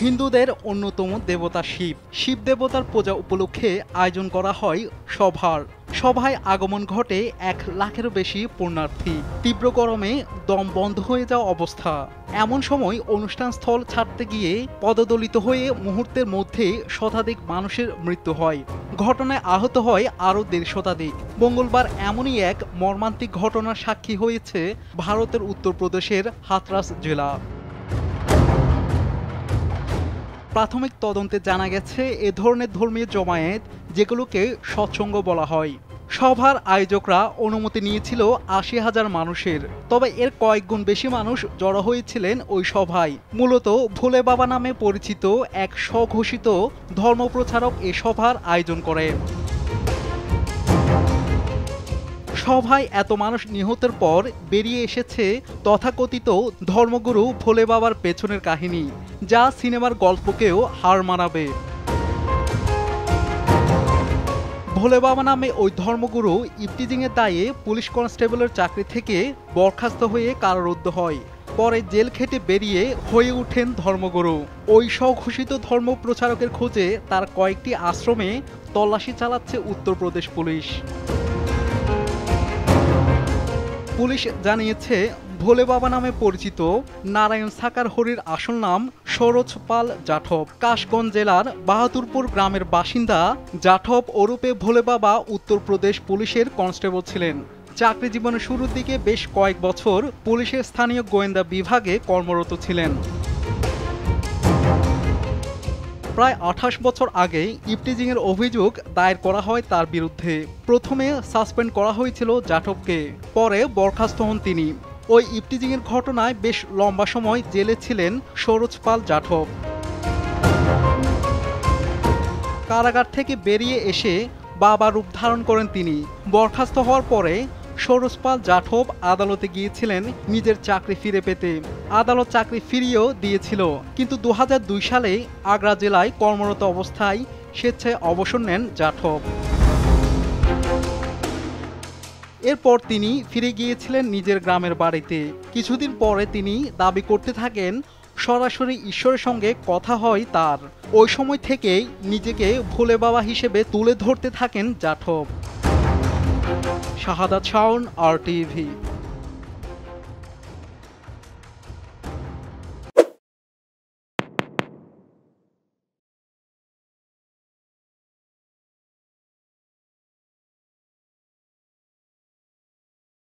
হিন্দুদের অন্যতম দেবতা শিব। শিব দেবতার পূজা উপলক্ষে আয়োজন করা হয় সভায় আগমন ঘটে 1 লাখেরও বেশি পুণ্যার্থী। তীব্র গরমে দম বন্ধ হয়ে যাওয়া অবস্থা। এমন সময় অনুষ্ঠান স্থল ছাড়তে গিয়ে পদদলিত হয়ে মুহূর্তের মধ্যে শতাধিক মানুষের মৃত্যু হয়। ঘটনায় আহত হয় আরও 1.5 শতাধিক। মঙ্গলবার এমনই এক মর্মান্তিক ঘটনার সাক্ষী হয়েছে ভারতের উত্তরপ্রদেশের হাথরাস জেলা। প্রাথমিক তদন্তে জানা গেছে এ ধরনের ধর্মীয় জমায়েত, যেগুলোকে সৎসঙ্গ বলা হয়, সভার আয়োজকরা অনুমতি নিয়েছিল 80,000 মানুষের। তবে এর কয়েক গুণ বেশি মানুষ জড়ো হয়েছিলেন ওই সভায়। মূলত ভোলে বাবা নামে পরিচিত এক স্বঘোষিত ধর্মপ্রচারক এ সভার আয়োজন করেন। সভায় এত মানুষ নিহতের পর বেরিয়ে এসেছে তথাকথিত ধর্মগুরু ভোলে বাবার পেছনের কাহিনী, যা সিনেমার গল্পকেও হার মানাবে। ভোলে বাবা নামে ওই ধর্মগুরু ইফটিজিংয়ের দায়ে পুলিশ কনস্টেবলের চাকরি থেকে বরখাস্ত হয়ে কারারুদ্ধ হয়। পরে জেল খেটে বেরিয়ে হয়ে ওঠেন ধর্মগুরু। ওই স্বঘোষিত ধর্ম প্রচারকের খোঁজে তার কয়েকটি আশ্রমে তল্লাশি চালাচ্ছে উত্তরপ্রদেশ পুলিশ। পুলিশ জানিয়েছে, ভোলে বাবা নামে পরিচিত নারায়ণ সাকার হরির আসল নাম সরোজ পাল জাঠব। কাশগঞ্জ জেলার বাহাদুরপুর গ্রামের বাসিন্দা জাঠব ওরূপে ভোলে বাবা উত্তরপ্রদেশ পুলিশের কনস্টেবল ছিলেন। চাকরি জীবনের শুরুর দিকে বেশ কয়েক বছর পুলিশের স্থানীয় গোয়েন্দা বিভাগে কর্মরত ছিলেন। প্রায় 28 বছর আগে ইফটিজিংয়ের অভিযোগ দায়ের করা হয় তার বিরুদ্ধে। প্রথমে সাসপেন্ড করা হয়েছিল জাঠবকে, পরে বরখাস্ত হন তিনি। ওই ইফটিজিংয়ের ঘটনায় বেশ লম্বা সময় জেলে ছিলেন সরোজ পাল জাঠব। কারাগার থেকে বেরিয়ে এসে বাবা রূপ ধারণ করেন তিনি। বরখাস্ত হওয়ার পরে সরোজ পাল জাঠব আদালতে গিয়েছিলেন নিজের চাকরি ফিরে পেতে। আদালত চাকরি ফিরিয়েও দিয়েছিল, কিন্তু 2002 সালে আগ্রা জেলায় কর্মরত অবস্থায় স্বেচ্ছায় অবসর নেন জাঠব। এরপর তিনি ফিরে গিয়েছিলেন নিজের গ্রামের বাড়িতে। কিছুদিন পরে তিনি দাবি করতে থাকেন সরাসরি ঈশ্বরের সঙ্গে কথা হয় তার। ওই সময় থেকেই নিজেকে ভোলে বাবা হিসেবে তুলে ধরতে থাকেন জাঠব। শাহাদাত শাওন, RTV।